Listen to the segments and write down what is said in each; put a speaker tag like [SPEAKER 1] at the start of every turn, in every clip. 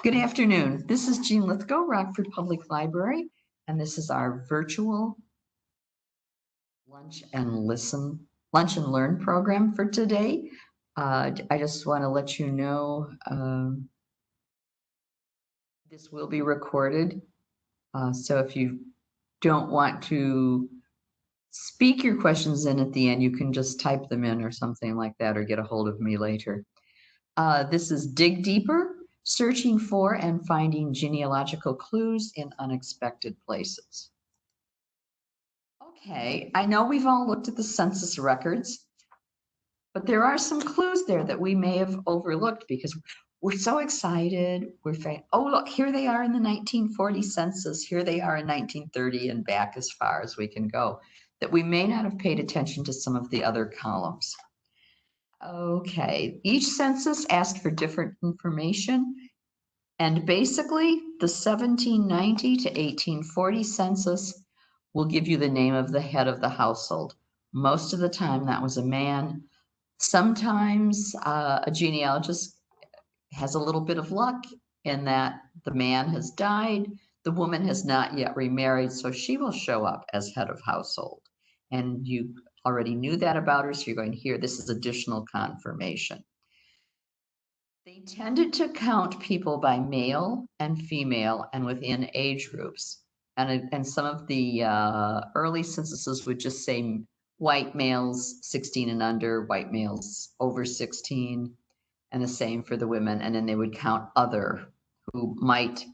[SPEAKER 1] Good afternoon. This is Jean Lithgow, Rockford Public Library, and this is our virtual lunch and learn program for today. I just want to let you know this will be recorded. So if you don't want to speak your questions in at the end, you can just type them in or something like that, or get a hold of me later. This is Dig Deeper, searching for and finding genealogical clues in unexpected places. Okay, I know we've all looked at the census records, but there are some clues there that we may have overlooked because we're so excited. We're saying, oh, look, here they are in the 1940 census. Here they are in 1930 and back as far as we can go, that we may not have paid attention to some of the other columns. Okay, each census asked for different information. And basically, the 1790 to 1840 census will give you the name of the head of the household. Most of the time, that was a man. Sometimes a genealogist has a little bit of luck in that the man has died, the woman has not yet remarried, so she will show up as head of household. And you already knew that about her, so you're going to hear this is additional confirmation. They tended to count people by male and female and within age groups. And some of the early censuses would just say white males 16 and under, white males over 16, and the same for the women. And then they would count other who might.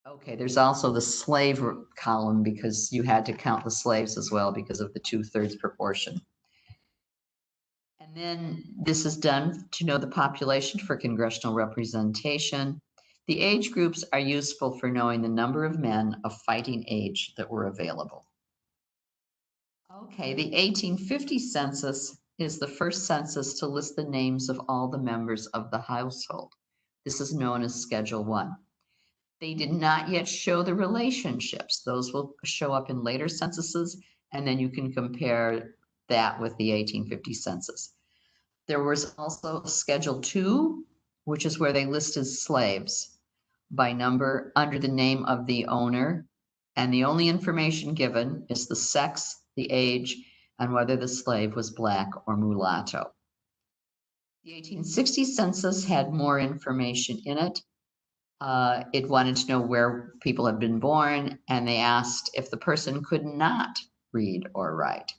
[SPEAKER 1] Okay, there's also the slave column because you had to count the slaves as well because of the 2/3 proportion. And then this is done to know the population for congressional representation. The age groups are useful for knowing the number of men of fighting age that were available. Okay, the 1850 census is the first census to list the names of all the members of the household. This is known as Schedule 1. They did not yet show the relationships. Those will show up in later censuses, and then you can compare that with the 1850 census. There was also Schedule 2, which is where they listed slaves by number under the name of the owner, and the only information given is the sex, the age, and whether the slave was black or mulatto. The 1860 census had more information in it. It wanted to know where people had been born, and they asked if the person could not read or write.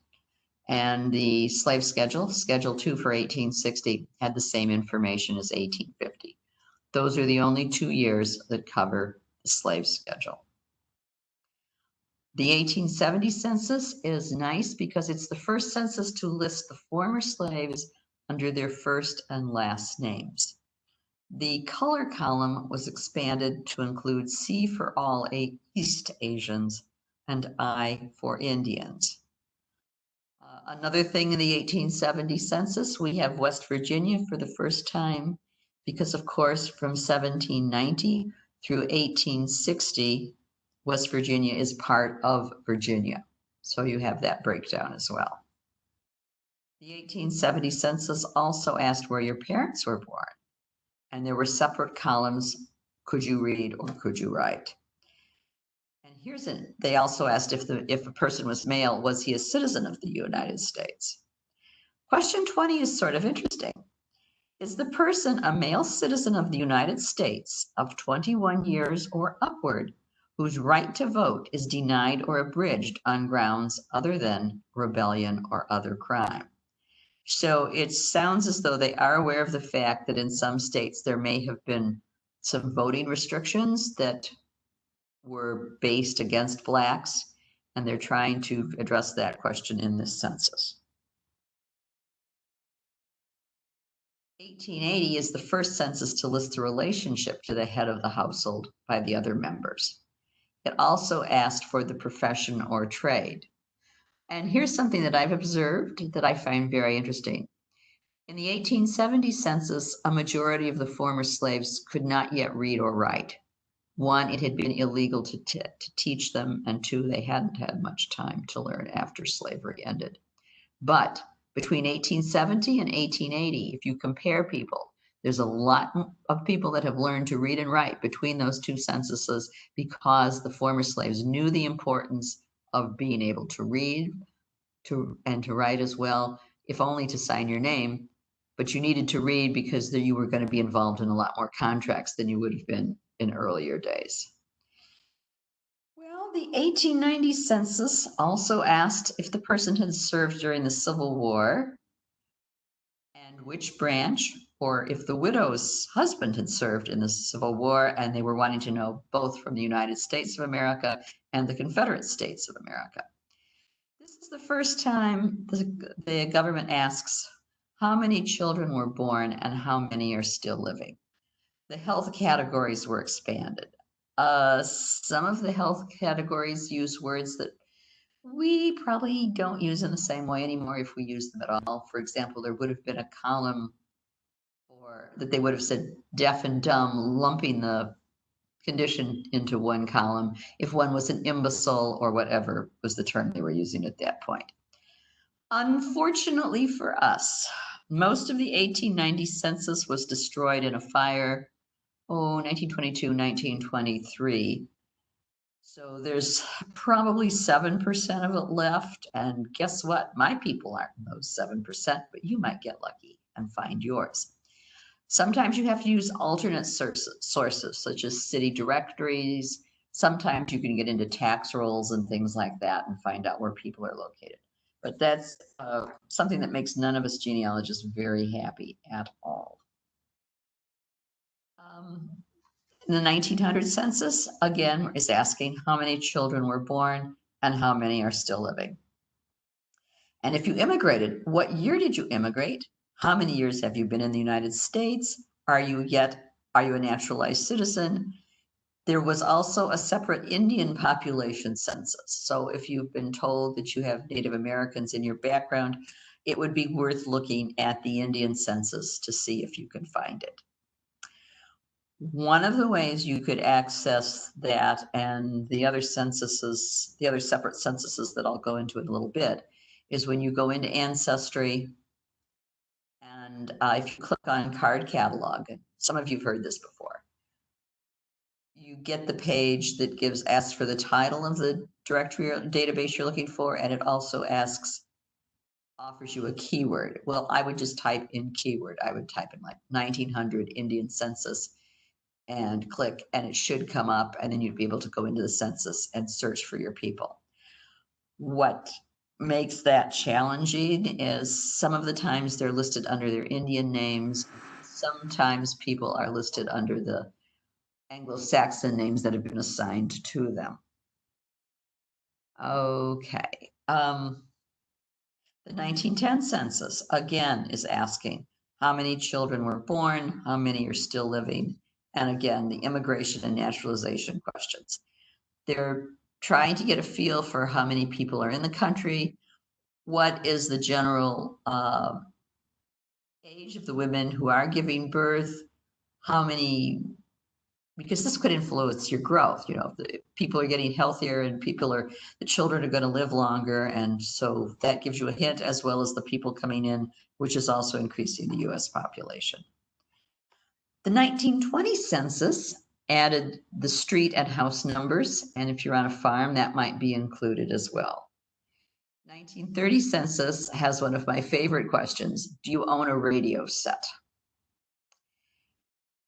[SPEAKER 1] And the slave schedule, Schedule 2 for 1860, had the same information as 1850. Those are the only 2 years that cover the slave schedule. The 1870 census is nice because it's the first census to list the former slaves under their first and last names. The color column was expanded to include C for all East Asians and I for Indians. Another thing in the 1870 census, we have West Virginia for the first time because, of course, from 1790 through 1860, West Virginia is part of Virginia. So you have that breakdown as well. The 1870 census also asked where your parents were born. And there were separate columns, could you read or could you write? And they also asked if a person was male, was he a citizen of the United States? Question 20 is sort of interesting. Is the person a male citizen of the United States of 21 years or upward whose right to vote is denied or abridged on grounds other than rebellion or other crime? So it sounds as though they are aware of the fact that in some states there may have been some voting restrictions that were based against Blacks, and they're trying to address that question in this census. 1880 is the first census to list the relationship to the head of the household by the other members. It also asked for the profession or trade. And here's something that I've observed that I find very interesting. In the 1870 census, a majority of the former slaves could not yet read or write. One, it had been illegal to teach them, and two, they hadn't had much time to learn after slavery ended. But between 1870 and 1880, if you compare people, There's a lot of people that have learned to read and write between those two censuses because the former slaves knew the importance of being able to read and to write as well, if only to sign your name. But you needed to read because you were going to be involved in a lot more contracts than you would have been in earlier days. Well, the 1890 census also asked if the person had served during the Civil War and which branch, or if the widow's husband had served in the Civil War, and they were wanting to know both from the United States of America and the Confederate States of America. This is the first time the government asks how many children were born and how many are still living. The health categories were expanded. Some of the health categories use words that we probably don't use in the same way anymore if we use them at all. For example, there would have been a column or that they would have said deaf and dumb, lumping the condition into one column if one was an imbecile or whatever was the term they were using at that point. Unfortunately for us, most of the 1890 census was destroyed in a fire, 1922, 1923. So there's probably 7% of it left. And guess what? My people aren't in those 7%, but you might get lucky and find yours. Sometimes you have to use alternate sources, such as city directories. Sometimes you can get into tax rolls and things like that and find out where people are located. But that's something that makes none of us genealogists very happy at all. The 1900 census, again, is asking how many children were born and how many are still living. And if you immigrated, what year did you immigrate? How many years have you been in the United States? Are you a naturalized citizen? There was also a separate Indian population census. So if you've been told that you have Native Americans in your background, it would be worth looking at the Indian census to see if you can find it. One of the ways you could access that and the other censuses, the other separate censuses that I'll go into in a little bit, is when you go into Ancestry and if you click on card catalog, some of you have heard this before, you get the page that asks for the title of the directory or database you're looking for, and it also offers you a keyword. Well, I would just type in keyword. I would type in like 1900 Indian census and click, and it should come up, and then you'd be able to go into the census and search for your people. What makes that challenging is some of the times they're listed under their Indian names. Sometimes people are listed under the Anglo-Saxon names that have been assigned to them. Okay. The 1910 census, again, is asking how many children were born, how many are still living, and again, the immigration and naturalization questions. They're trying to get a feel for how many people are in the country, what is the general age of the women who are giving birth, how many, because this could influence your growth. You know, the people are getting healthier and the children are going to live longer. And so that gives you a hint, as well as the people coming in, which is also increasing the US population. The 1920 census added the street and house numbers. And if you're on a farm, that might be included as well. 1930 census has one of my favorite questions. Do you own a radio set?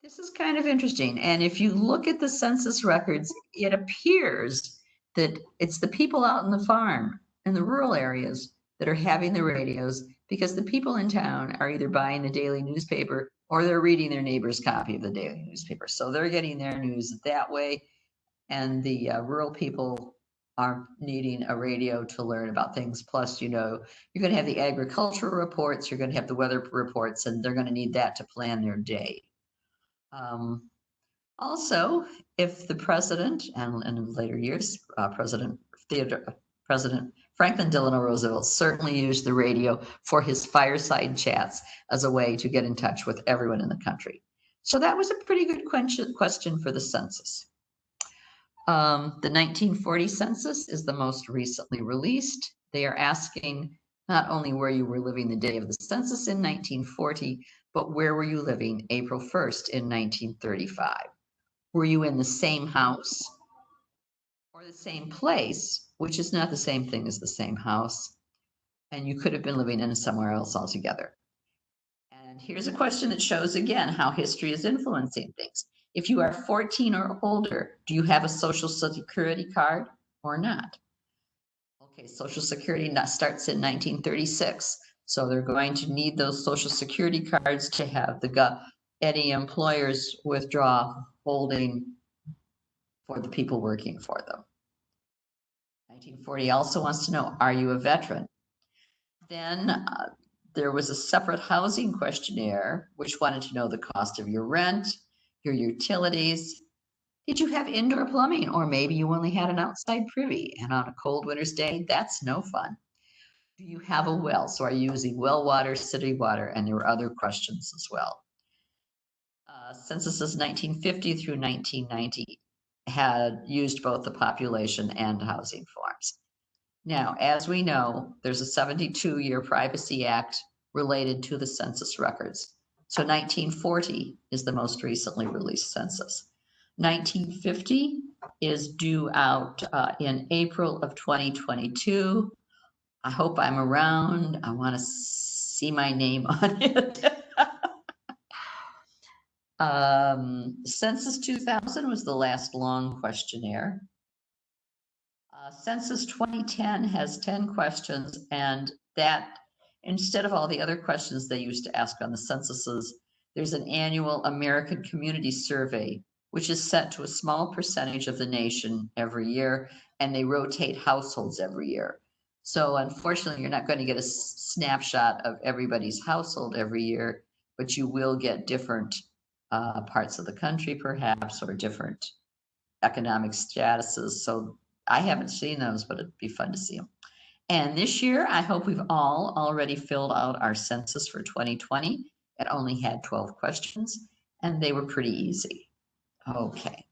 [SPEAKER 1] This is kind of interesting. And if you look at the census records, it appears that it's the people out in the farm, in the rural areas, that are having the radios, because the people in town are either buying the daily newspaper or they're reading their neighbor's copy of the daily newspaper. So they're getting their news that way. And the rural people are needing a radio to learn about things. Plus, you know, you're going to have the agricultural reports, you're going to have the weather reports, and they're going to need that to plan their day. Also, if the president, and in later years, President Franklin Delano Roosevelt certainly used the radio for his fireside chats as a way to get in touch with everyone in the country. So that was a pretty good question for the census. The 1940 census is the most recently released. They are asking not only where you were living the day of the census in 1940, but where were you living April 1st in 1935? Were you in the same house or the same place, which is not the same thing as the same house, and you could have been living in somewhere else altogether? And here's a question that shows again how history is influencing things. If you are 14 or older, do you have a Social Security card or not? Okay, Social Security starts in 1936. So they're going to need those Social Security cards to have any employers withdraw holding for the people working for them. 1940 also wants to know, are you a veteran? Then there was a separate housing questionnaire, which wanted to know the cost of your rent, your utilities. Did you have indoor plumbing? Or maybe you only had an outside privy, and on a cold winter's day, that's no fun. Do you have a well? So are you using well water, city water? And there were other questions as well. Censuses 1950 through 1990 had used both the population and housing forms. Now, as we know, there's a 72-year Privacy Act related to the census records. So 1940 is the most recently released census. 1950 is due out in April of 2022. I hope I'm around. I want to see my name on it. Census 2000 was the last long questionnaire. Census 2010 has 10 questions, and that, instead of all the other questions they used to ask on the censuses, there's an annual American Community Survey, which is sent to a small percentage of the nation every year, and they rotate households every year. So unfortunately, you're not going to get a snapshot of everybody's household every year, but you will get different parts of the country, perhaps, or different economic statuses. So I haven't seen those, but it'd be fun to see them. And this year, I hope we've all already filled out our census for 2020. It only had 12 questions, and they were pretty easy. Okay.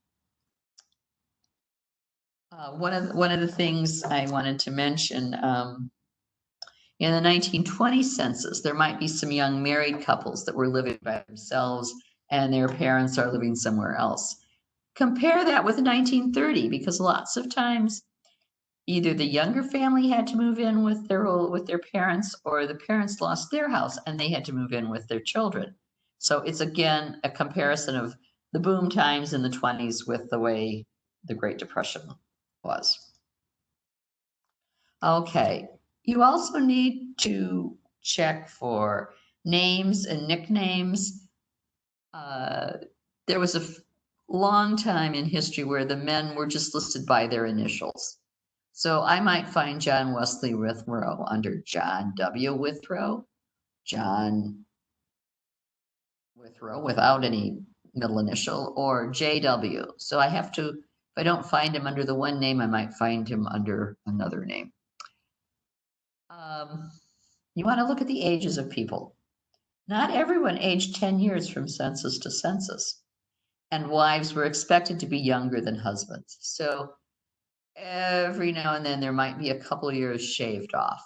[SPEAKER 1] One of the things I wanted to mention, in the 1920 census, there might be some young married couples that were living by themselves and their parents are living somewhere else. Compare that with 1930, because lots of times either the younger family had to move in with their parents, or the parents lost their house and they had to move in with their children. So it's again a comparison of the boom times in the 20s with the way the Great Depression was. Okay, you also need to check for names and nicknames. There was a long time in history where the men were just listed by their initials. So I might find John Wesley Withrow under John W. Withrow, John Withrow without any middle initial, or JW. So I have to, if I don't find him under the one name, I might find him under another name. You want to look at the ages of people. Not everyone aged 10 years from census to census, and wives were expected to be younger than husbands. So every now and then there might be a couple of years shaved off.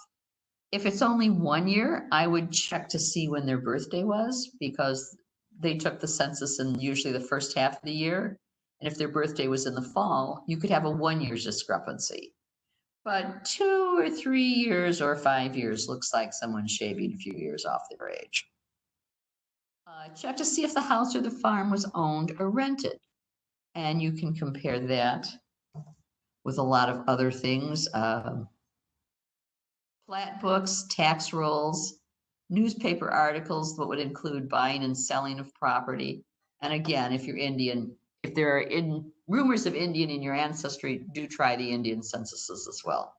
[SPEAKER 1] If it's only 1 year, I would check to see when their birthday was, because they took the census in usually the first half of the year. And if their birthday was in the fall, you could have a 1 year discrepancy. But 2 or 3 years or 5 years looks like someone's shaving a few years off their age. Check to see if the house or the farm was owned or rented. And you can compare that with a lot of other things. Plat books, tax rolls, newspaper articles that would include buying and selling of property. And again, if you're Indian, if there are rumors of Indian in your ancestry, do try the Indian censuses as well.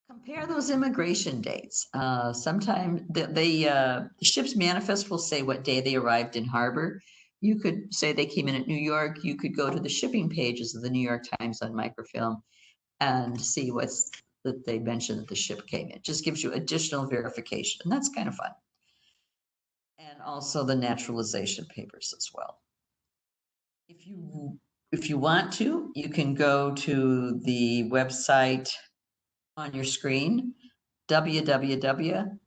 [SPEAKER 1] Compare those immigration dates. Sometimes the ship's manifest will say what day they arrived in harbor. You could say they came in at New York. You could go to the shipping pages of the New York Times on microfilm and see what's that they mentioned that the ship came in. It just gives you additional verification, and that's kind of fun. And also the naturalization papers as well. If you want to, you can go to the website on your screen, www.census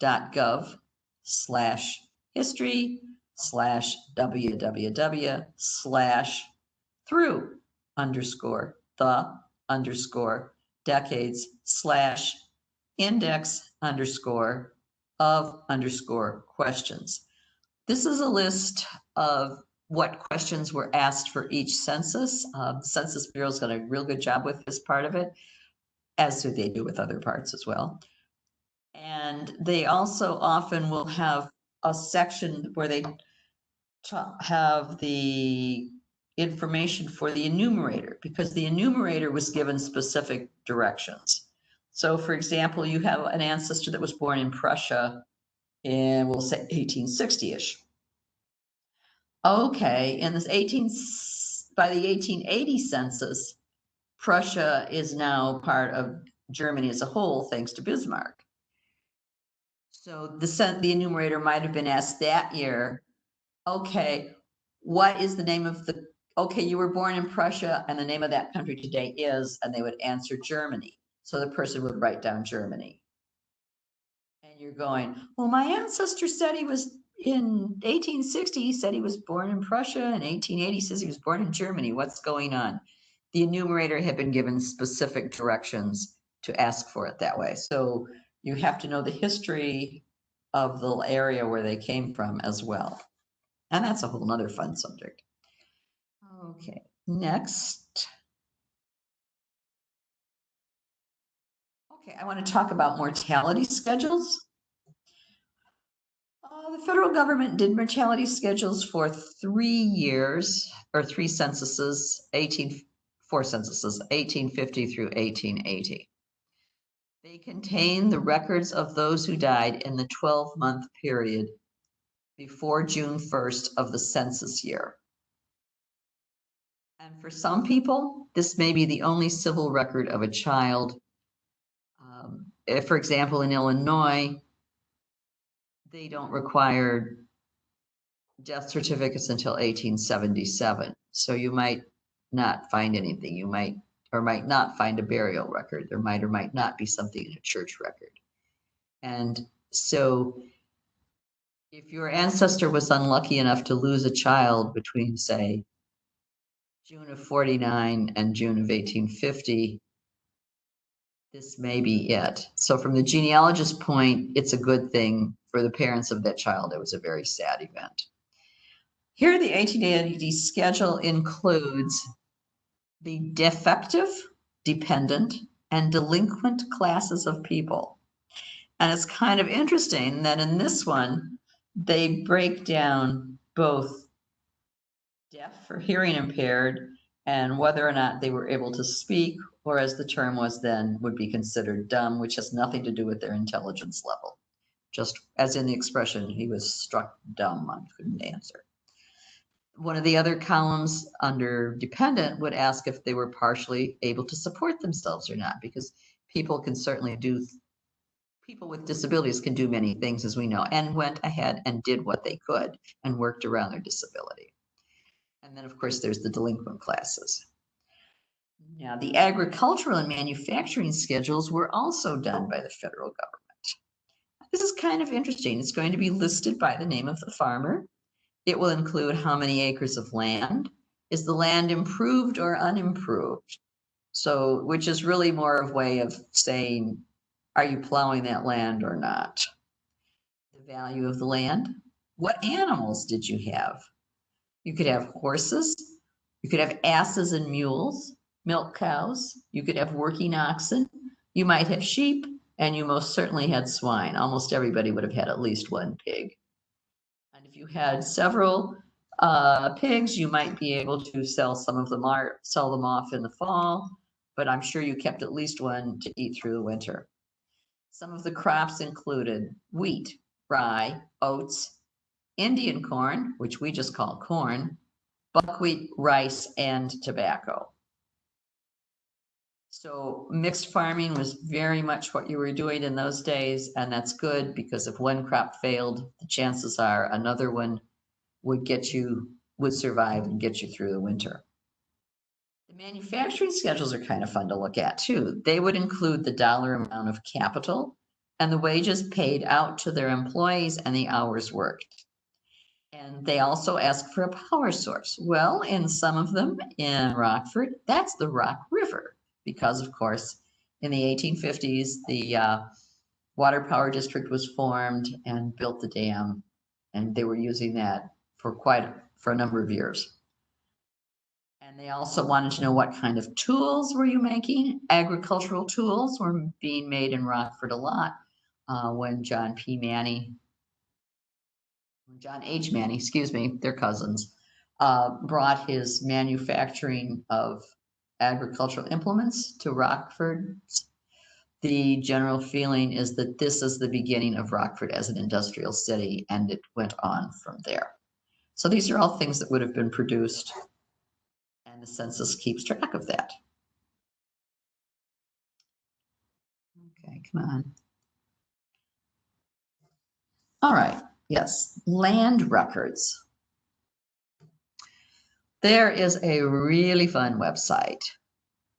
[SPEAKER 1] www/history/www/through_the_decades/index_of_questions. This is a list of what questions were asked for each census. The Census Bureau's done a real good job with this part of it, as do they do with other parts as well. And they also often will have a section where they have the information for the enumerator, because the enumerator was given specific directions. So for example, you have an ancestor that was born in Prussia in, we'll say 1860-ish. Okay, in this by the 1880 census, Prussia is now part of Germany as a whole, thanks to Bismarck. So the enumerator might have been asked that year, okay, what is the name of the, okay, you were born in Prussia and the name of that country today is, and they would answer Germany. So the person would write down Germany. And you're going, well, my ancestor said he was in 1860, he said he was born in Prussia, and 1880 says he was born in Germany. What's going on? The enumerator had been given specific directions to ask for it that way. So you have to know the history of the area where they came from as well. And that's a whole nother fun subject. Okay, next. Okay, I want to talk about mortality schedules. The federal government did mortality schedules for 3 years, or 3 censuses, 4 censuses, 1850 through 1880. They contain the records of those who died in the 12-month period before June 1st of the census year. And for some people, this may be the only civil record of a child. If, for example, in Illinois, they don't require death certificates until 1877. So you might not find anything. You might or might not find a burial record. There might or might not be something in a church record. And so if your ancestor was unlucky enough to lose a child between, say, June of 49 and June of 1850, this may be it. So from the genealogist's point, it's a good thing. For the parents of that child, it was a very sad event. Here, the 1880 schedule includes the defective, dependent, and delinquent classes of people. And it's kind of interesting that in this one, they break down both deaf or hearing impaired and whether or not they were able to speak, or as the term was then, would be considered dumb, which has nothing to do with their intelligence level. Just as in the expression, he was struck dumb, I couldn't answer. One of the other columns under dependent would ask if they were partially able to support themselves or not, because people can certainly do, people with disabilities can do many things, as we know, and went ahead and did what they could and worked around their disability. And then, of course, there's the delinquent classes. Now, the agricultural and manufacturing schedules were also done by the federal government. This is kind of interesting. It's going to be listed by the name of the farmer. It will include how many acres of land. Is the land improved or unimproved? So, which is really more of a way of saying, are you plowing that land or not? The value of the land. What animals did you have? You could have horses. You could have asses and mules, milk cows. You could have working oxen. You might have sheep, and you most certainly had swine. Almost everybody would have had at least one pig. And if you had several pigs, you might be able to sell some of them, sell them off in the fall, but I'm sure you kept at least one to eat through the winter. Some of the crops included wheat, rye, oats, Indian corn, which we just call corn, buckwheat, rice, and tobacco. So mixed farming was very much what you were doing in those days, and that's good, because if one crop failed, the chances are another one would survive and get you through the winter. The manufacturing schedules are kind of fun to look at too. They would include the dollar amount of capital and the wages paid out to their employees and the hours worked. And they also ask for a power source. Well, in some of them in Rockford, that's the Rock River, because of course, in the 1850s, the water power district was formed and built the dam, and they were using that for a number of years. And they also wanted to know what kind of tools were you making. Agricultural tools were being made in Rockford a lot when John H. Manny, excuse me, they're cousins, brought his manufacturing of agricultural implements to Rockford. The general feeling is that this is the beginning of Rockford as an industrial city, and it went on from there. So these are all things that would have been produced, and the census keeps track of that. Okay, come on. All right, yes, land records. There is a really fun website,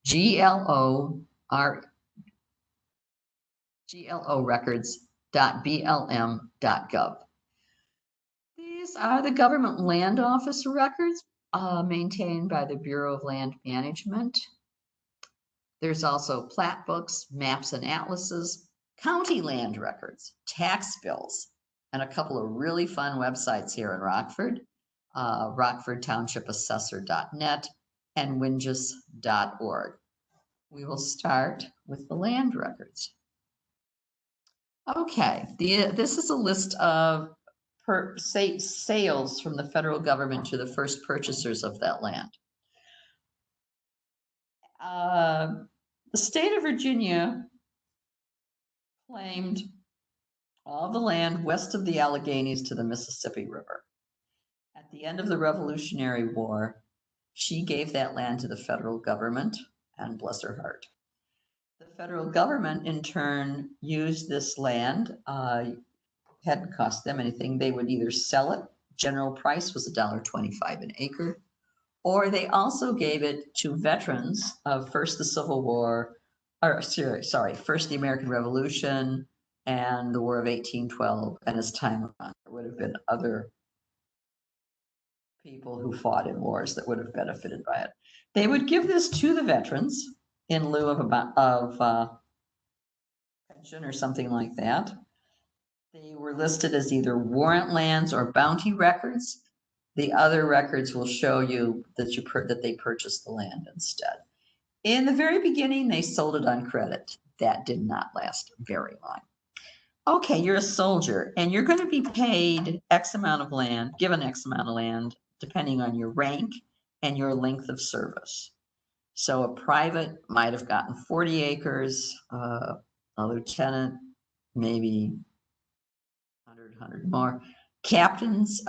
[SPEAKER 1] glorecords.blm.gov. These are the government land office records maintained by the Bureau of Land Management. There's also plat books, maps and atlases, county land records, tax bills, and a couple of really fun websites here in Rockford, rockfordtownshipassessor.net and wingis.org. We will start with the land records. Okay, this is a list of sales from the federal government to the first purchasers of that land. The state of Virginia claimed all the land west of the Alleghenies to the Mississippi River. At the end of the Revolutionary War, she gave that land to the federal government, and bless her heart. The federal government, in turn, used this land. Hadn't cost them anything. They would either sell it, general price was $1.25 an acre, or they also gave it to veterans of first the Civil War, first the American Revolution and the War of 1812. And as time went on, there would have been other people who fought in wars that would have benefited by it. They would give this to the veterans in lieu of pension or something like that. They were listed as either warrant lands or bounty records. The other records will show you that they purchased the land instead. In the very beginning, they sold it on credit. That did not last very long. Okay, you're a soldier, and you're going to be paid X amount of land, given X amount of land, depending on your rank and your length of service. So a private might have gotten 40 acres, a lieutenant maybe 100 more. Captains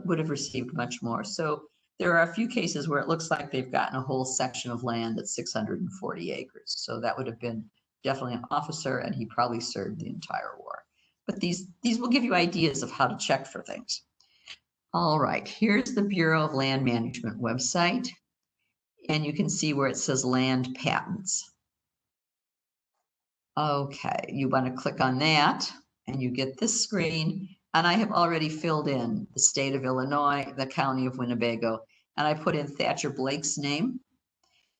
[SPEAKER 1] would have received much more. So there are a few cases where it looks like they've gotten a whole section of land at 640 acres. So that would have been definitely an officer, and he probably served the entire war. But these will give you ideas of how to check for things. All right, here's the Bureau of Land Management website, and you can see where it says land patents. Okay, you want to click on that, and you get this screen. And I have already filled in the state of Illinois, the county of Winnebago, and I put in Thatcher Blake's name.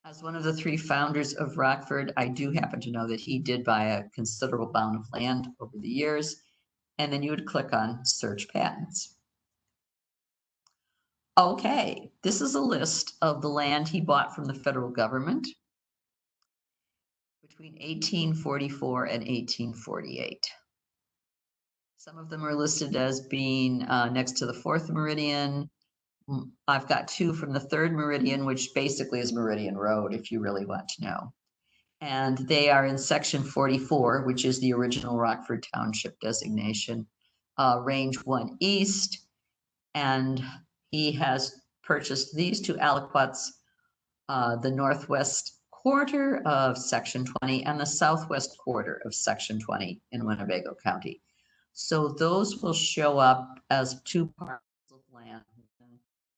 [SPEAKER 1] As one of the 3 founders of Rockford, I do happen to know that he did buy a considerable amount of land over the years. And then you would click on Search Patents. Okay, this is a list of the land he bought from the federal government between 1844 and 1848. Some of them are listed as being next to the 4th meridian. I've got 2 from the 3rd meridian, which basically is Meridian Road, if you really want to know. And they are in section 44, which is the original Rockford Township designation, range 1 east. And he has purchased these 2 aliquots, the northwest quarter of section 20 and the southwest quarter of section 20 in Winnebago County. So those will show up as 2 parcels of land,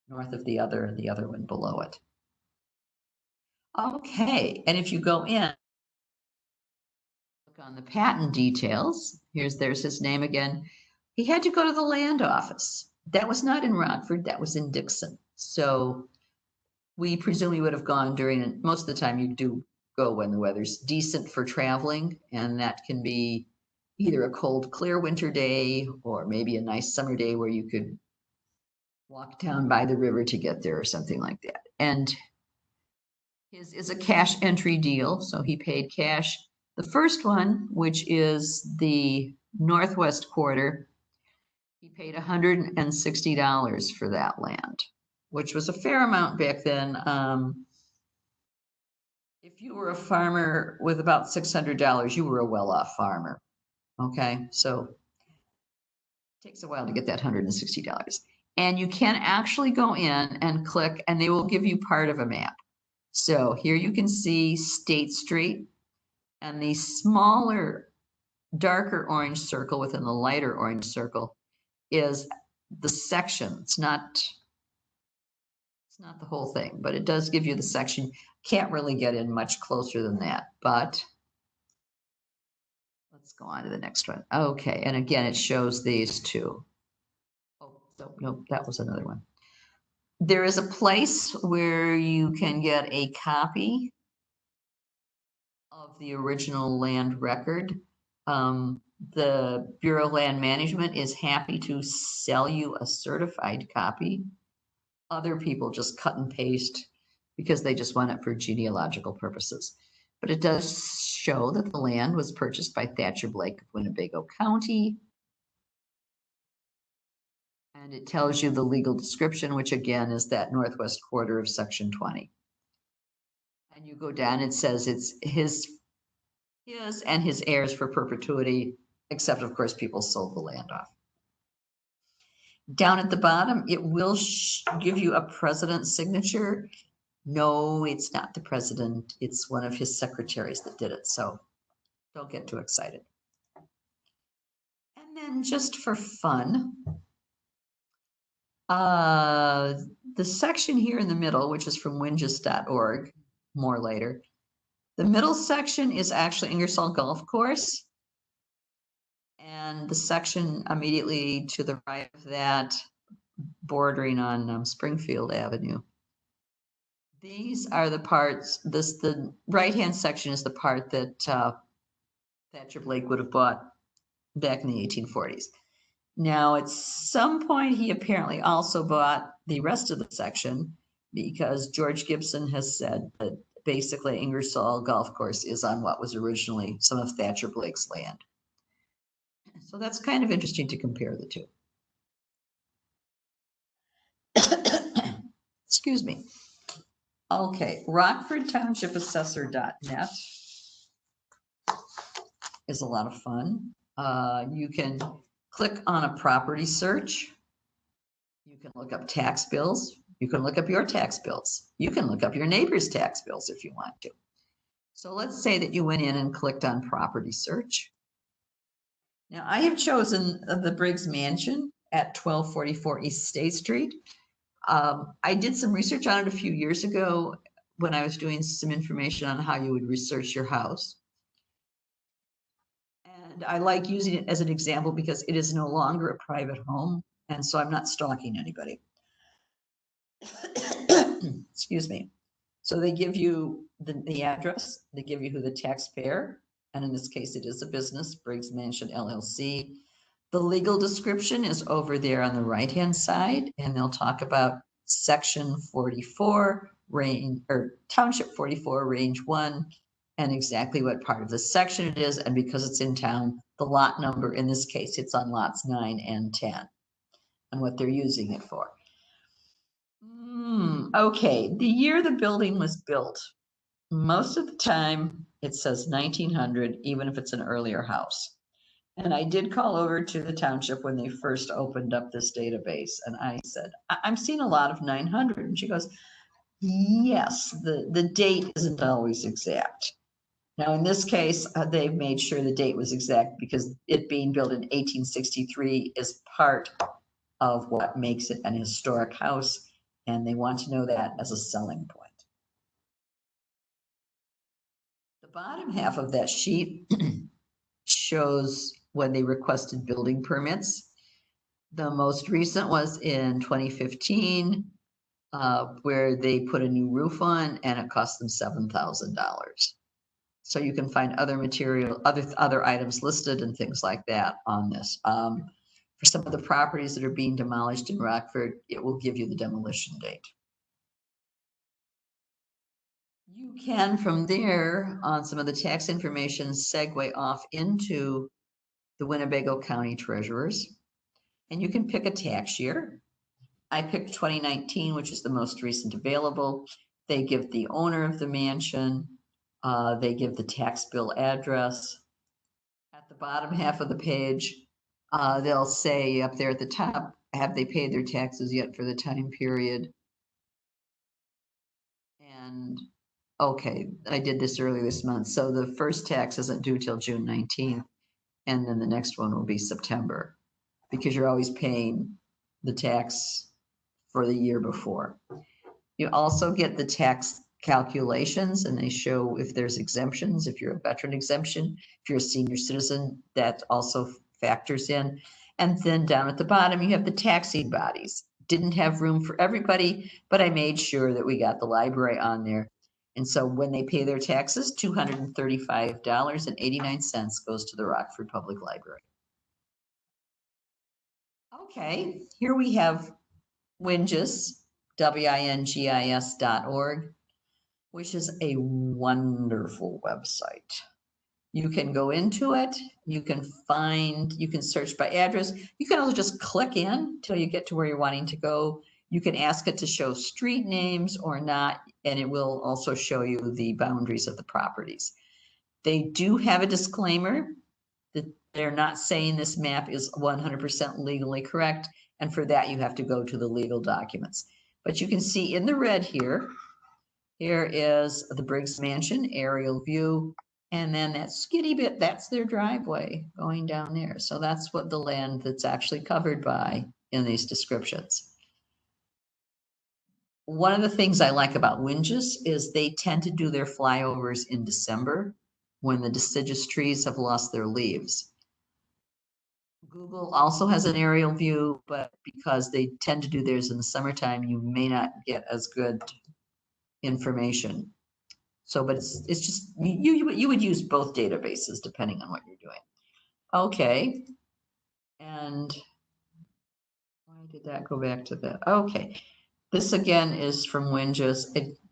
[SPEAKER 1] north of the other and the other one below it. Okay, and if you go in, click On the patent details, there's his name again. He had to go to the land office. That was not in Rockford, that was in Dixon. So we presume he would have gone during, most of the time you do go when the weather's decent for traveling, and that can be either a cold, clear winter day or maybe a nice summer day where you could walk down by the river to get there or something like that. And his is a cash entry deal, so he paid cash. The first one, which is the northwest quarter, he paid $160 for that land, which was a fair amount back then. If you were a farmer with about $600, you were a well-off farmer. Okay, so it takes a while to get that $160. And you can actually go in and click, and they will give you part of a map. So here you can see State Street, and the smaller, darker orange circle within the lighter orange circle is the section. It's not the whole thing, but it does give you the section. Can't really get in much closer than that, but let's go on to the next one. Okay, and again, it shows these two. Oh, no, that was another one. There is a place where you can get a copy of the original land record. The Bureau of Land Management is happy to sell you a certified copy. Other people just cut and paste because they just want it for genealogical purposes. But it does show that the land was purchased by Thatcher Blake of Winnebago County. And it tells you the legal description, which again is that northwest quarter of section 20. And you go down, it says it's his and his heirs for perpetuity, except of course people sold the land off. Down at the bottom, it will give you a president's signature. No, it's not the president. It's one of his secretaries that did it. So don't get too excited. And then just for fun, the section here in the middle, which is from wingis.org, more later, the middle section is actually Ingersoll Golf Course. And the section immediately to the right of that, bordering on Springfield Avenue. These are the parts, the right-hand section is the part that Thatcher Blake would have bought back in the 1840s. Now, at some point, he apparently also bought the rest of the section because George Gibson has said that basically Ingersoll Golf Course is on what was originally some of Thatcher Blake's land. So that's kind of interesting to compare the two. Excuse me. Okay, RockfordTownshipAssessor.net is a lot of fun. You can click on a property search. You can look up tax bills. You can look up your tax bills. You can look up your neighbor's tax bills if you want to. So let's say that you went in and clicked on property search. Now I have chosen the Brigs Mansion at 1244 East State Street. I did some research on it a few years ago when I was doing some information on how you would research your house. And I like using it as an example because it is no longer a private home. And so I'm not stalking anybody. Excuse me. So they give you the address, they give you who the taxpayer, and in this case, it is a business, Brigs Mansion LLC. The legal description is over there on the right-hand side, and they'll talk about section 44, township 44, range 1, and exactly what part of the section it is. And because it's in town, the lot number, in this case, it's on lots 9 and 10, and what they're using it for. Okay, the year the building was built, most of the time it says 1900, even if it's an earlier house. And I did call over to the township when they first opened up this database, and I said, I'm seeing a lot of 900. And she goes, yes, the date isn't always exact. Now, in this case, they've made sure the date was exact because it being built in 1863 is part of what makes it an historic house, and they want to know that as a selling point. The bottom half of that sheet shows when they requested building permits. The most recent was in 2015, where they put a new roof on and it cost them $7,000. So you can find other material, other items listed and things like that on this. For some of the properties that are being demolished in Rockford, it will give you the demolition date. You can, from there, on some of the tax information, segue off into the Winnebago County Treasurers, and you can pick a tax year. I picked 2019, which is the most recent available. They give the owner of the mansion, they give the tax bill address. At the bottom half of the page, they'll say up there at the top, have they paid their taxes yet for the time period? And okay, I did this earlier this month. So the first tax isn't due till June 19th, and then the next one will be September, because you're always paying the tax for the year before. You also get the tax calculations, and they show if there's exemptions, if you're a veteran exemption, if you're a senior citizen, that also factors in. And then down at the bottom, you have the taxing bodies. Didn't have room for everybody, but I made sure that we got the library on there. And so when they pay their taxes, $235.89 goes to the Rockford Public Library. Okay, here we have Wingis, wingis.org, which is a wonderful website. You can go into it, you can search by address. You can also just click in till you get to where you're wanting to go. You can ask it to show street names or not, and it will also show you the boundaries of the properties. They do have a disclaimer that they're not saying this map is 100% legally correct, and for that you have to go to the legal documents. But you can see in the red here is the Brigs Mansion aerial view, and then that skinny bit, that's their driveway going down there. So that's what the land that's actually covered by in these descriptions. One of the things I like about Wingis is they tend to do their flyovers in December when the deciduous trees have lost their leaves. Google also has an aerial view, but because they tend to do theirs in the summertime, you may not get as good information. So, but it's just, you would use both databases depending on what you're doing. Okay. And why did that go back to that? Okay. This again is from Wingis.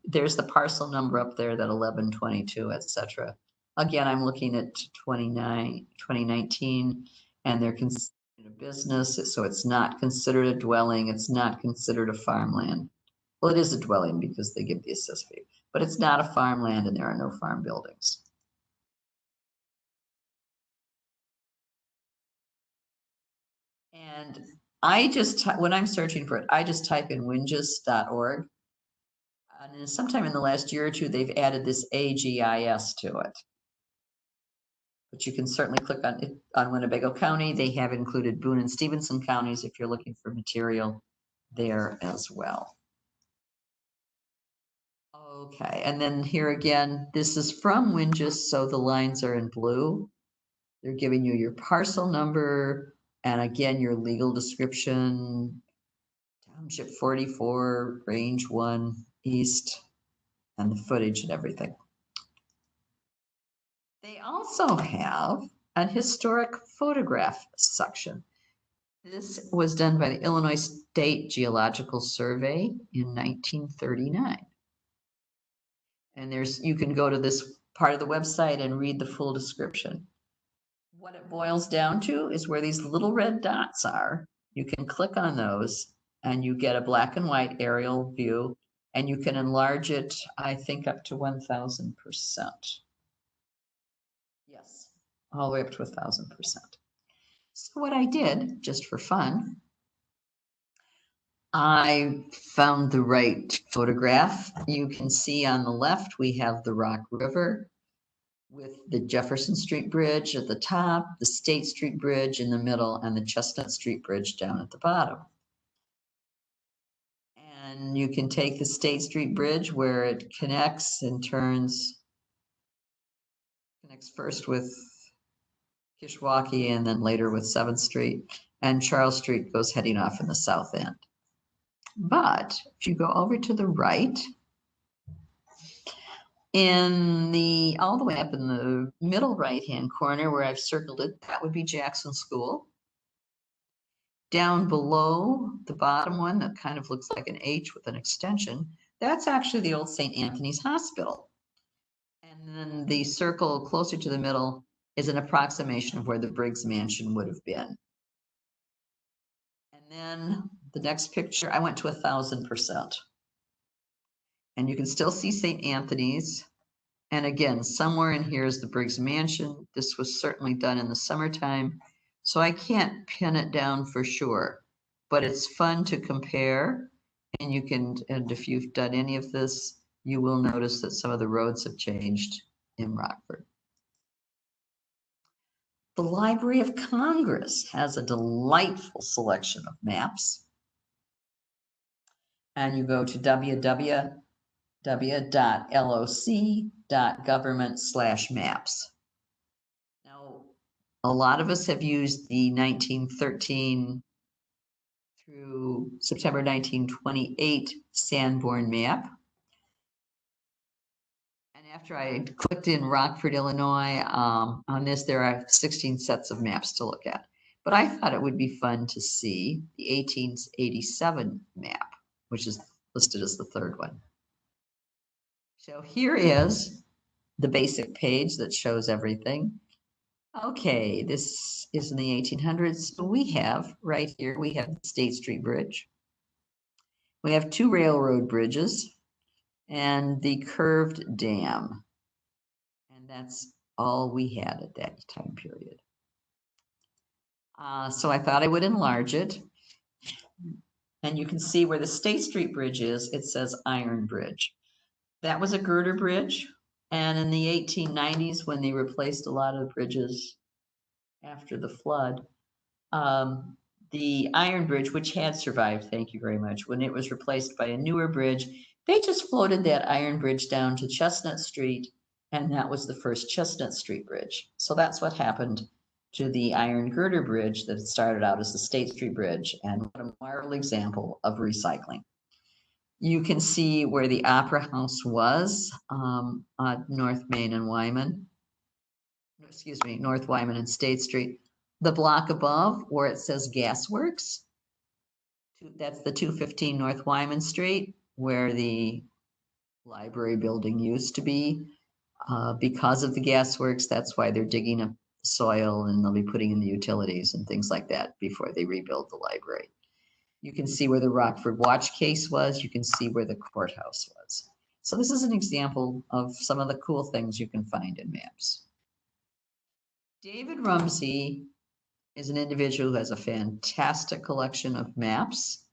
[SPEAKER 1] There's the parcel number up there, that 1122, etc. Again, I'm looking at 2019, and they're considered a business, so it's not considered a dwelling. It's not considered a farmland. Well, it is a dwelling because they give the assessed fee, but it's not a farmland and there are no farm buildings. And I just, when I'm searching for it, I just type in wingis.org. And sometime in the last year or two, they've added this AGIS to it. But you can certainly click on it on Winnebago County. They have included Boone and Stevenson counties if you're looking for material there as well. Okay, and then here again, this is from Wingis, so the lines are in blue. They're giving you your parcel number, and again, your legal description, Township 44, Range 1, East, and the footage and everything. They also have an historic photograph section. This was done by the Illinois State Geological Survey in 1939. And you can go to this part of the website and read the full description. What it boils down to is where these little red dots are. You can click on those and you get a black and white aerial view, and you can enlarge it, I think, up to 1,000%. Yes, all the way up to 1,000%. So what I did, just for fun, I found the right photograph. You can see on the left, we have the Rock River with the Jefferson Street Bridge at the top, the State Street Bridge in the middle, and the Chestnut Street Bridge down at the bottom. And you can take the State Street Bridge where it connects first with Kishwaukee, and then later with 7th Street. And Charles Street goes heading off in the south end. But if you go over to the right, all the way up in the middle right-hand corner where I've circled it, that would be Jackson School. Down below the bottom one that kind of looks like an H with an extension, that's actually the old St. Anthony's Hospital. And then the circle closer to the middle is an approximation of where the Brigs Mansion would have been. And then the next picture, I went to 1,000%. And you can still see St. Anthony's. And again, somewhere in here is the Brigs Mansion. This was certainly done in the summertime, so I can't pin it down for sure, but it's fun to compare. And you can, and if you've done any of this, you will notice that some of the roads have changed in Rockford. The Library of Congress has a delightful selection of maps. And you go to www.loc.government/maps. Now, a lot of us have used the 1913 through September 1928 Sanborn map. And after I clicked in Rockford, Illinois, on this, there are 16 sets of maps to look at. But I thought it would be fun to see the 1887 map, which is listed as the third one. So here is the basic page that shows everything. Okay, this is in the 1800s. So we have right here, we have the State Street Bridge. We have 2 railroad bridges and the curved dam. And that's all we had at that time period. So I thought I would enlarge it. And you can see where the State Street Bridge is, it says Iron Bridge. That was a girder bridge. And in the 1890s, when they replaced a lot of bridges after the flood, the Iron Bridge, which had survived, thank you very much, when it was replaced by a newer bridge, they just floated that Iron Bridge down to Chestnut Street, and that was the first Chestnut Street Bridge. So that's what happened to the Iron Girder Bridge that started out as the State Street Bridge, and what a marvelous example of recycling. You can see where the Opera House was on North Main and Wyman. Excuse me, North Wyman and State Street. The block above where it says Gasworks, that's the 215 North Wyman Street, where the library building used to be. Because of the gasworks, that's why they're digging up soil and they'll be putting in the utilities and things like that before they rebuild the library. You can see where the Rockford watch case was. You can see where the courthouse was. So this is an example of some of the cool things you can find in maps. David Rumsey is an individual who has a fantastic collection of maps.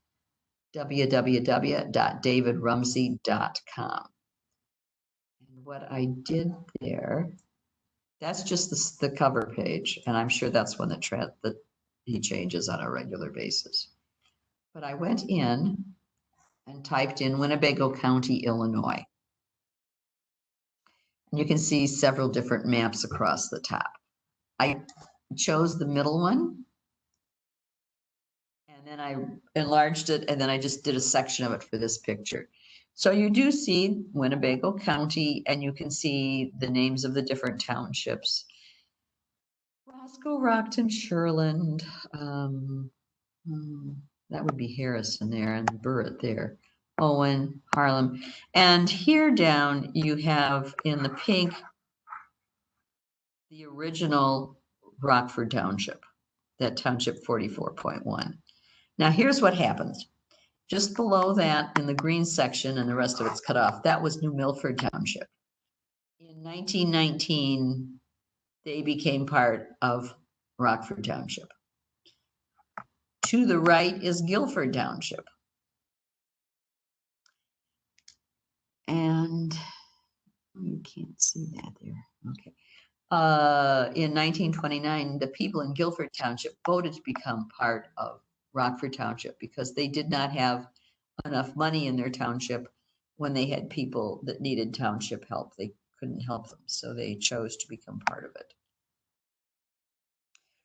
[SPEAKER 1] www.davidrumsey.com. And what I did there, that's just the cover page, and I'm sure that's one that he changes on a regular basis. But I went in and typed in Winnebago County, Illinois. And you can see several different maps across the top. I chose the middle one, and then I enlarged it, and then I just did a section of it for this picture. So you do see Winnebago County, and you can see the names of the different townships. Roscoe, Rockton, Sherland, that would be Harrison there, and Burritt there, Owen, Harlem. And here down you have in the pink the original Rockford Township, that Township 44.1. Now here's what happens. Just below that in the green section, and the rest of it's cut off, that was New Milford Township. In 1919, they became part of Rockford Township. To the right is Guilford Township. And you can't see that there. Okay. In 1929, the people in Guilford Township voted to become part of Rockford Township because they did not have enough money in their township when they had people that needed township help. They couldn't help them, so they chose to become part of it.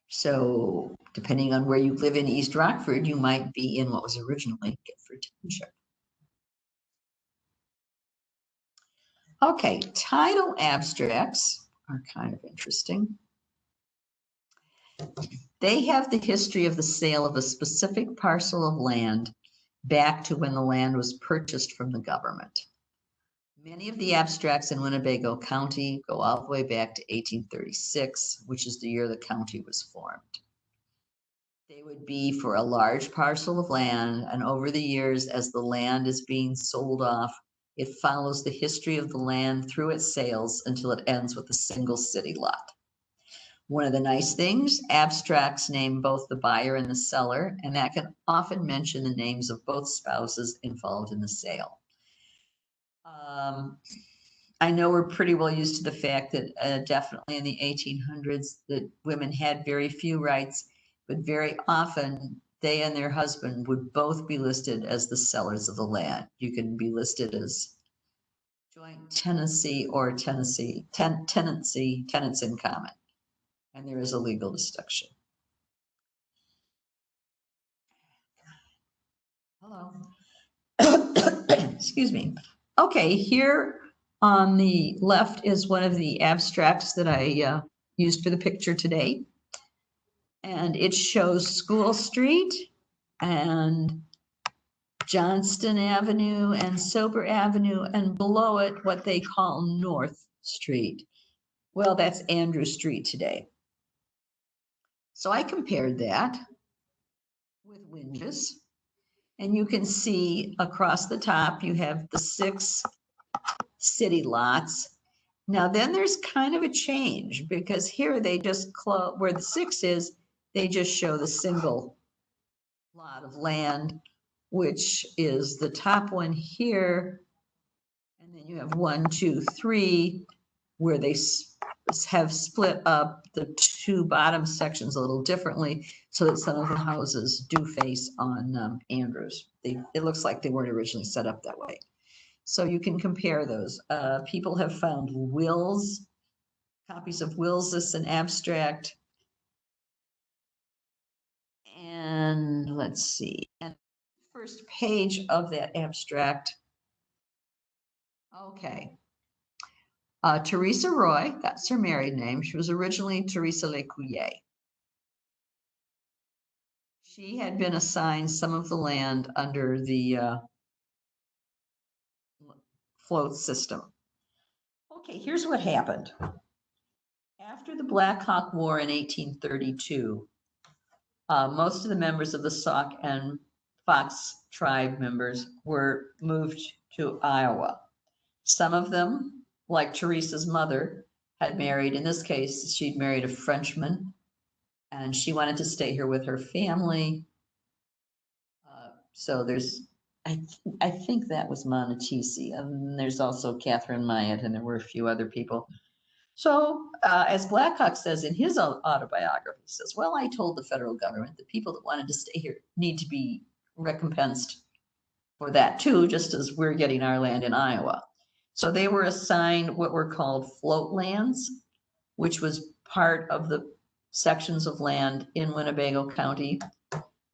[SPEAKER 1] So depending on where you live in East Rockford, you might be in what was originally Gifford Township. Okay, title abstracts are kind of interesting. They have the history of the sale of a specific parcel of land back to when the land was purchased from the government. Many of the abstracts in Winnebago County go all the way back to 1836, which is the year the county was formed. They would be for a large parcel of land, and over the years, as the land is being sold off, it follows the history of the land through its sales until it ends with a single city lot. One of the nice things, abstracts name both the buyer and the seller, and that can often mention the names of both spouses involved in the sale. I know we're pretty well used to the fact that definitely in the 1800s that women had very few rights, but very often they and their husband would both be listed as the sellers of the land. You can be listed as joint tenancy or tenants in common, and there is a legal distinction. Hello. Excuse me. Okay, here on the left is one of the abstracts that I used for the picture today. And it shows School Street and Johnston Avenue and Sober Avenue, and below it, what they call North Street. Well, that's Andrew Street today. So I compared that with Winges, and you can see across the top, you have the 6 city lots. Now then there's kind of a change, because here they just close, where the 6 is, they just show the single lot of land, which is the top one here. And then you have 1, 2, 3, where they have split up the 2 bottom sections a little differently, so that some of the houses do face on Andrews. It looks like they weren't originally set up that way. So you can compare those. People have found wills, copies of wills. This is an abstract. And let's see. And first page of that abstract. Okay. Teresa Roy, that's her married name. She was originally Teresa Lecuyer. She had been assigned some of the land under the float system. Okay, here's what happened. After the Black Hawk War in 1832, most of the members of the Sauk and Fox tribe members were moved to Iowa. Some of them, like Teresa's mother, had married, in this case, she'd married a Frenchman, and she wanted to stay here with her family. So there's, I think that was Montecisi, and there's also Catherine Myatt, and there were a few other people. So as Blackhawk says in his autobiography, he says, well, I told the federal government that people that wanted to stay here need to be recompensed for that too, just as we're getting our land in Iowa. So they were assigned what were called float lands, which was part of the sections of land in Winnebago County.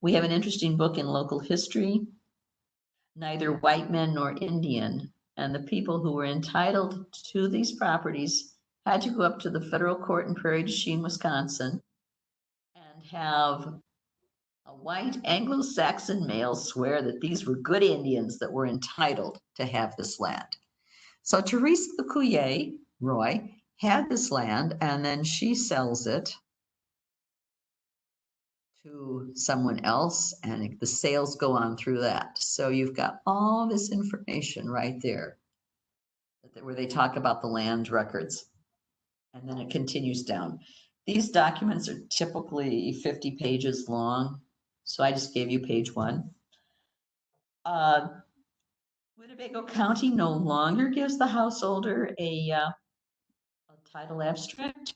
[SPEAKER 1] We have an interesting book in local history, Neither White Men Nor Indian, and the people who were entitled to these properties had to go up to the federal court in Prairie du Chien, Wisconsin, and have a white Anglo-Saxon male swear that these were good Indians that were entitled to have this land. So Teresa Lecuyer, Roy, had this land, and then she sells it to someone else, and the sales go on through that. So you've got all this information right there, where they talk about the land records, and then it continues down. These documents are typically 50 pages long, so I just gave you page 1. Winnebago County no longer gives the householder a title abstract.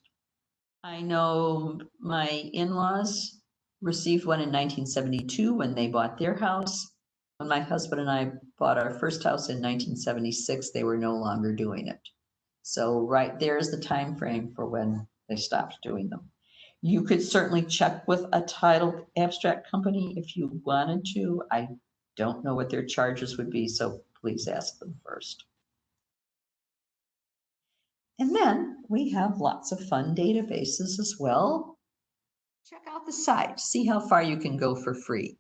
[SPEAKER 1] I know my in-laws received one in 1972 when they bought their house. When my husband and I bought our first house in 1976, they were no longer doing it. So right there is the time frame for when they stopped doing them. You could certainly check with a title abstract company if you wanted to. I don't know what their charges would be, so please ask them first. And then we have lots of fun databases as well. Check out the site, see how far you can go for free.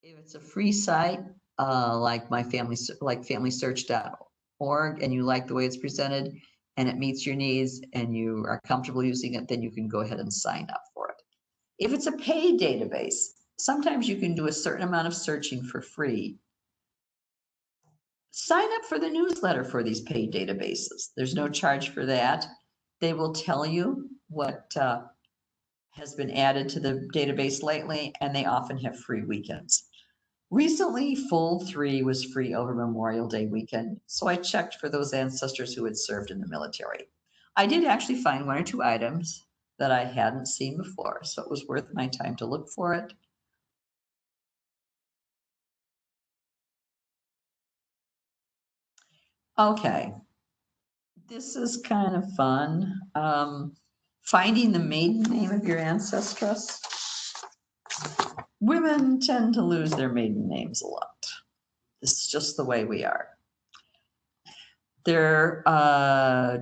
[SPEAKER 1] If it's a free site, like familysearch.org, and you like the way it's presented and it meets your needs and you are comfortable using it, then you can go ahead and sign up for it. If it's a paid database, sometimes you can do a certain amount of searching for free. Sign up for the newsletter for these paid databases. There's no charge for that. They will tell you what has been added to the database lately, and they often have free weekends. Recently, Fold 3 was free over Memorial Day weekend, so I checked for those ancestors who had served in the military. I did actually find 1 or 2 items that I hadn't seen before, so it was worth my time to look for it. Okay, this is kind of fun. Finding the maiden name of your ancestress. Women tend to lose their maiden names a lot. This is just the way we are. There,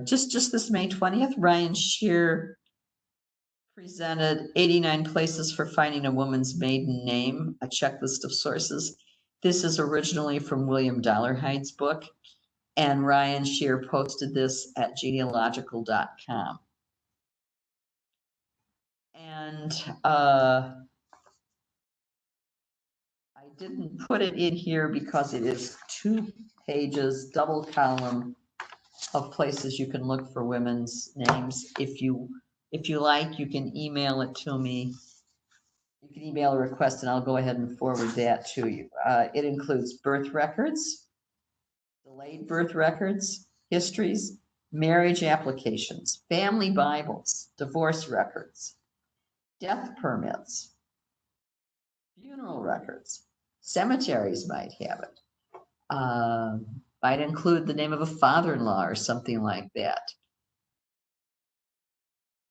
[SPEAKER 1] just this May 20th, Ryan Shear presented 89 places for finding a woman's maiden name, a checklist of sources. This is originally from William Dollarhide's book, and Ryan Shear posted this at genealogical.com. And I didn't put it in here because it is 2 pages, double column of places you can look for women's names. If you like, you can email it to me. You can email a request and I'll go ahead and forward that to you. It includes birth records, delayed birth records, histories, marriage applications, family Bibles, divorce records, death permits, funeral records. Cemeteries might have it. Might include the name of a father-in-law or something like that.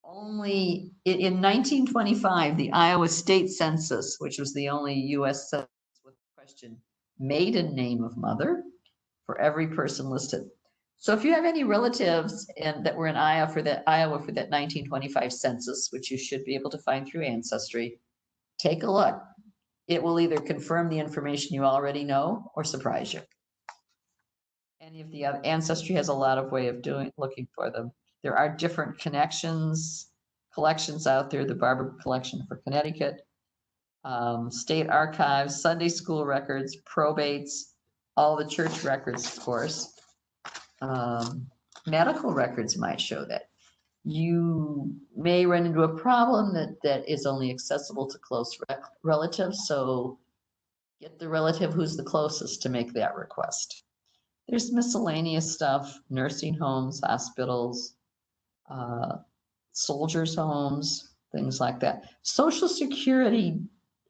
[SPEAKER 1] Only in 1925, the Iowa State Census, which was the only U.S. census with the question maiden name of mother for every person listed. So if you have any relatives that were in Iowa for that 1925 census, which you should be able to find through Ancestry, take a look. It will either confirm the information you already know or surprise you. Any of the other Ancestry has a lot of way of looking for them. There are different collections out there, the Barber Collection for Connecticut, state archives, Sunday school records, probates, all the church records, of course. Medical records might show that. You may run into a problem that is only accessible to close relatives, so get the relative who's the closest to make that request. There's miscellaneous stuff, nursing homes, hospitals, soldiers' homes, things like that. Social Security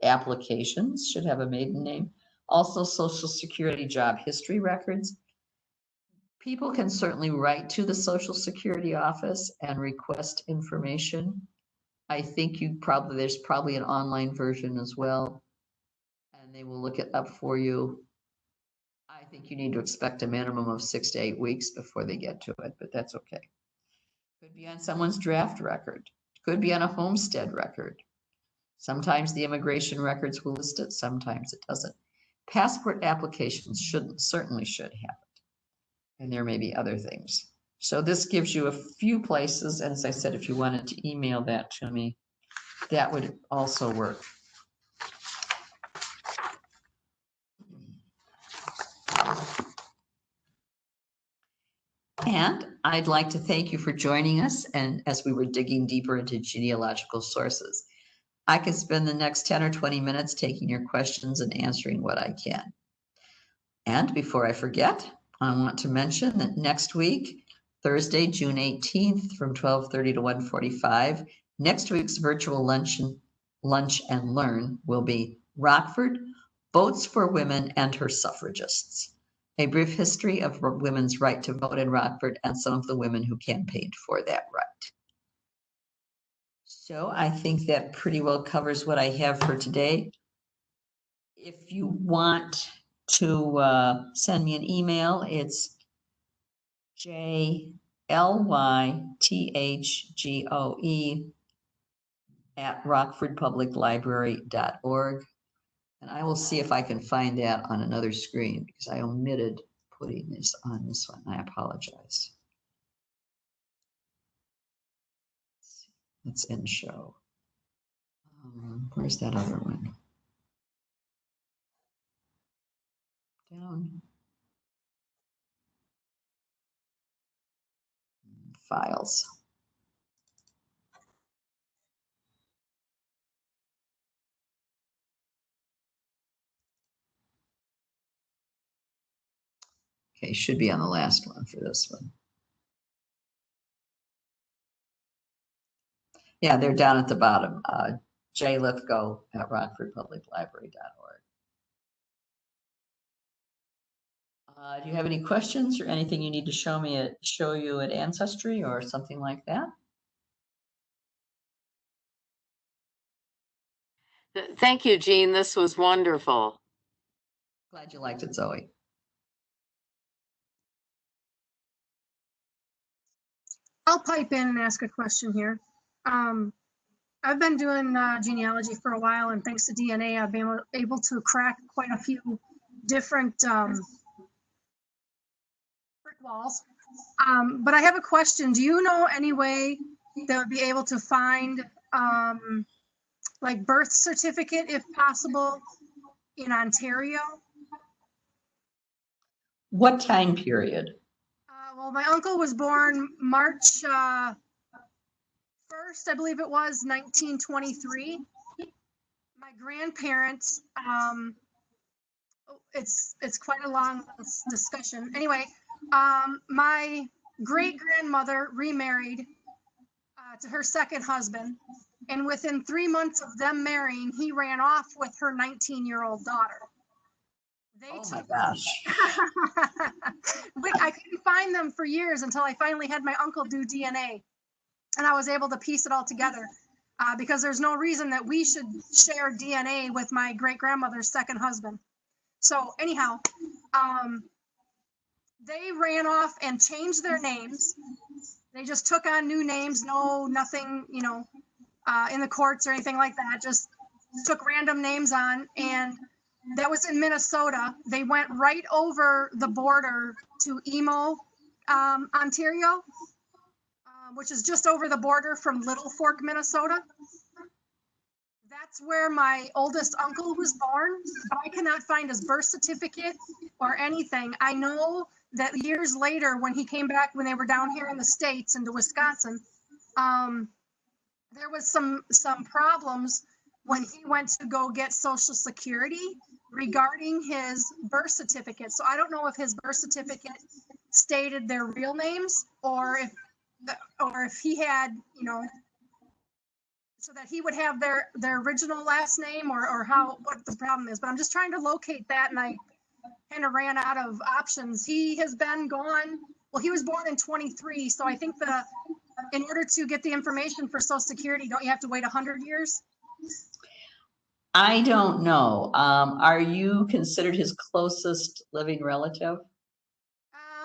[SPEAKER 1] applications should have a maiden name. Also, Social Security job history records. People can certainly write to the Social Security office and request information. I think there's probably an online version as well, and they will look it up for you. I think you need to expect a minimum of 6 to 8 weeks before they get to it, but that's okay. Could be on someone's draft record. Could be on a homestead record. Sometimes the immigration records will list it, sometimes it doesn't. Passport applications certainly should have it. And there may be other things. So this gives you a few places, and as I said, if you wanted to email that to me, that would also work. And I'd like to thank you for joining us, and as we were digging deeper into genealogical sources. I could spend the next 10 or 20 minutes taking your questions and answering what I can. And before I forget, I want to mention that next week, Thursday, June 18th from 12:30 to 1:45, next week's virtual lunch and learn will be Rockford, Votes for Women and Her Suffragists, a brief history of women's right to vote in Rockford and some of the women who campaigned for that right. So I think that pretty well covers what I have for today. If you want to send me an email, it's jlythoe@rockfordpubliclibrary.org. And I will see if I can find that on another screen because I omitted putting this on this one. I apologize. Let's end show. Where's that other one? Down. Files. Okay, should be on the last one for this one. Yeah, they're down at the bottom. jlithgow@rockfordpubliclibrary.org. Do you have any questions or anything you need to show you at Ancestry or something like that?
[SPEAKER 2] Thank you, Jean. This was wonderful.
[SPEAKER 1] Glad you liked it, Zoe.
[SPEAKER 3] I'll pipe in and ask a question here. I've been doing genealogy for a while, and thanks to DNA, I've been able to crack quite a few different brick walls. But I have a question. Do you know any way that would be able to find like birth certificate, if possible, in Ontario?
[SPEAKER 1] What time period?
[SPEAKER 3] Well, my uncle was born March 1st, I believe it was, 1923. My grandparents, it's quite a long discussion. Anyway, my great grandmother remarried to her second husband, and within 3 months of them marrying, he ran off with her 19-year-old daughter.
[SPEAKER 1] Oh my gosh.
[SPEAKER 3] I couldn't find them for years until I finally had my uncle do DNA, and I was able to piece it all together. Because there's no reason that we should share DNA with my great grandmother's second husband. So anyhow, they ran off and changed their names. They just took on new names, nothing, in the courts or anything like that. Just took random names on, and that was in Minnesota. They went right over the border to Emo, Ontario, which is just over the border from Little Fork, Minnesota. That's where my oldest uncle was born, but I cannot find his birth certificate or anything. I know that years later, when he came back, when they were down here in the States into Wisconsin, there was some problems when he went to go get Social Security regarding his birth certificate. So I don't know if his birth certificate stated their real names or if he had, so that he would have their original last name or what the problem is. But I'm just trying to locate that, and I kind of ran out of options. He has been gone. Well, he was born in 23, so I think in order to get the information for Social Security, don't you have to wait 100 years?
[SPEAKER 1] I don't know. Are you considered his closest living relative?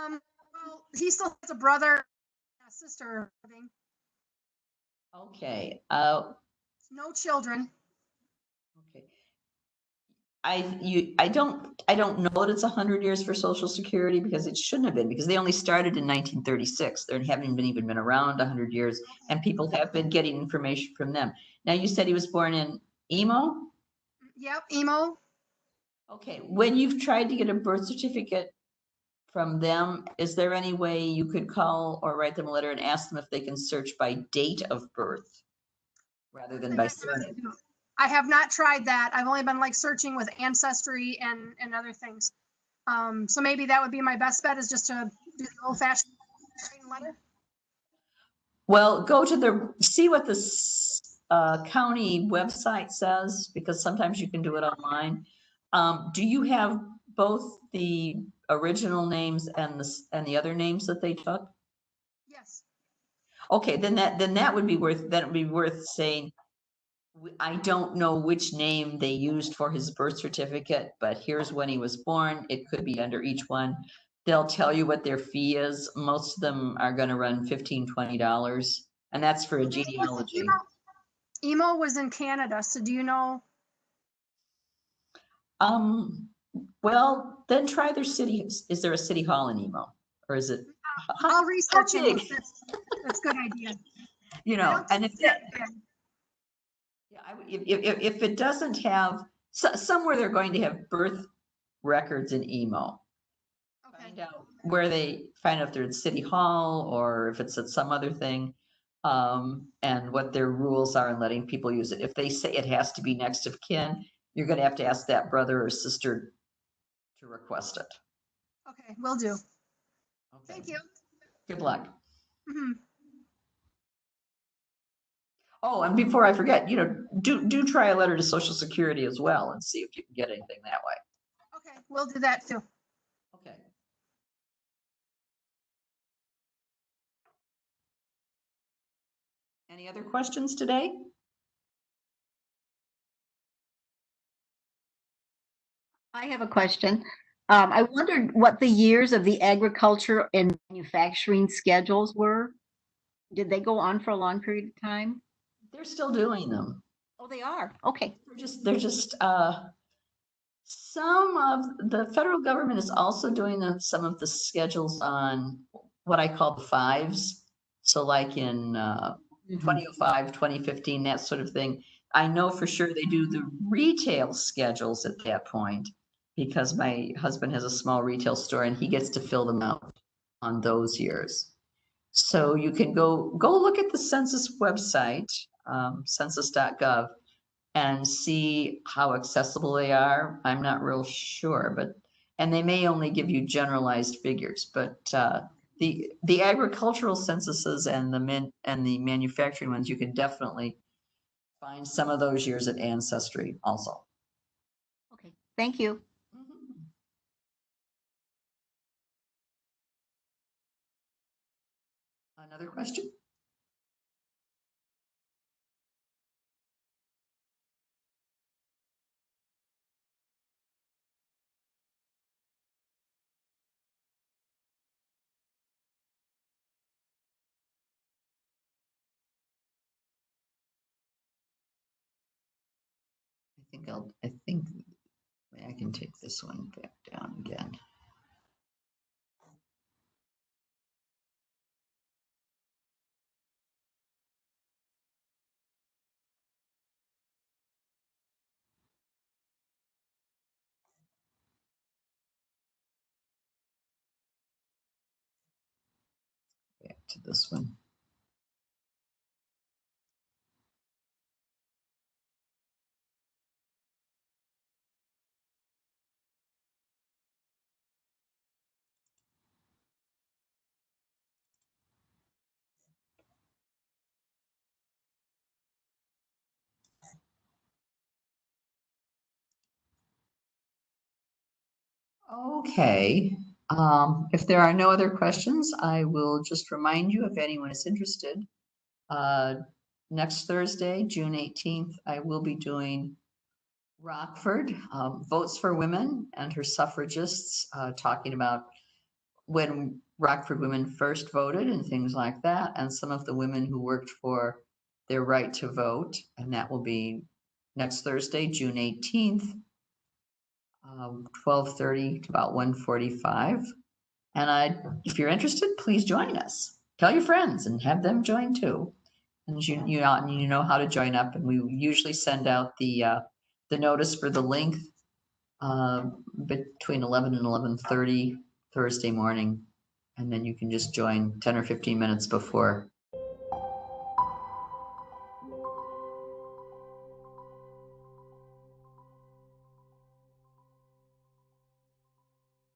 [SPEAKER 3] Well, he still has a brother and a sister living.
[SPEAKER 1] Okay.
[SPEAKER 3] No children.
[SPEAKER 1] Okay. I don't know that it's 100 years for Social Security because it shouldn't have been, because they only started in 1936. They haven't even been around 100 years, and people have been getting information from them. Now, you said he was born in Emo?
[SPEAKER 3] Yep, Emo.
[SPEAKER 1] Okay. When you've tried to get a birth certificate from them, is there any way you could call or write them a letter and ask them if they can search by date of birth rather than by surname?
[SPEAKER 3] I have not tried that. I've only been searching with Ancestry and other things. So maybe that would be my best bet, is just to do the old-fashioned letter.
[SPEAKER 1] Well, see what the county website says, because sometimes you can do it online. Do you have both the original names and the other names that they took?
[SPEAKER 3] Yes.
[SPEAKER 1] Okay, then that would be worth saying. I don't know which name they used for his birth certificate, but here's when he was born. It could be under each one. They'll tell you what their fee is. Most of them are going to run $15, $20, and that's for a genealogy.
[SPEAKER 3] Emo was in Canada, so do you know?
[SPEAKER 1] Well, then try their city. Is there a city hall in Emo, or is it?
[SPEAKER 3] I'll research
[SPEAKER 1] big?
[SPEAKER 3] it. That's a good idea.
[SPEAKER 1] You
[SPEAKER 3] I
[SPEAKER 1] know,
[SPEAKER 3] don't
[SPEAKER 1] and
[SPEAKER 3] think
[SPEAKER 1] if
[SPEAKER 3] it's that
[SPEAKER 1] that,
[SPEAKER 3] big.
[SPEAKER 1] yeah, if it doesn't have somewhere, they're going to have birth records in Emo.
[SPEAKER 3] Okay.
[SPEAKER 1] Find out where they find out if they're at City Hall or if it's at some other thing, and what their rules are in letting people use it. If they say it has to be next of kin, you're going to have to ask that brother or sister to request it.
[SPEAKER 3] Okay, will do.
[SPEAKER 1] Okay.
[SPEAKER 3] Thank you.
[SPEAKER 1] Good luck.
[SPEAKER 3] Mhm.
[SPEAKER 1] Oh, and before I forget, do try a letter to Social Security as well and see if you can get anything that way.
[SPEAKER 3] Okay, we'll do that too.
[SPEAKER 1] Okay. Any other questions today?
[SPEAKER 4] I have a question. I wondered what the years of the agriculture and manufacturing schedules were. Did they go on for a long period of time?
[SPEAKER 1] They're still doing them.
[SPEAKER 4] Oh, they are. Okay.
[SPEAKER 1] They're just some of the federal government is also doing some of the schedules on what I call the fives. So like in 2005, 2015, that sort of thing. I know for sure they do the retail schedules at that point because my husband has a small retail store and he gets to fill them out on those years. So you can go look at the census website, census.gov, and see how accessible they are. I'm not real sure, and they may only give you generalized figures, but the agricultural censuses and the manufacturing ones, you can definitely find some of those years at Ancestry also.
[SPEAKER 4] Okay. Thank you.
[SPEAKER 1] Mhm. Another question? I think I can take this one back down again. Back to this one. Okay, if there are no other questions, I will just remind you if anyone is interested. Next Thursday, June 18th, I will be doing Rockford, Votes for Women and her suffragists, talking about when Rockford women first voted and things like that, and some of the women who worked for their right to vote. And that will be next Thursday, June 18th, 12:30 to about 1:45. And if you're interested, please join us. Tell your friends and have them join too. And you know how to join up. And we usually send out the notice for the link between 11 and 11:30 Thursday morning. And then you can just join 10 or 15 minutes before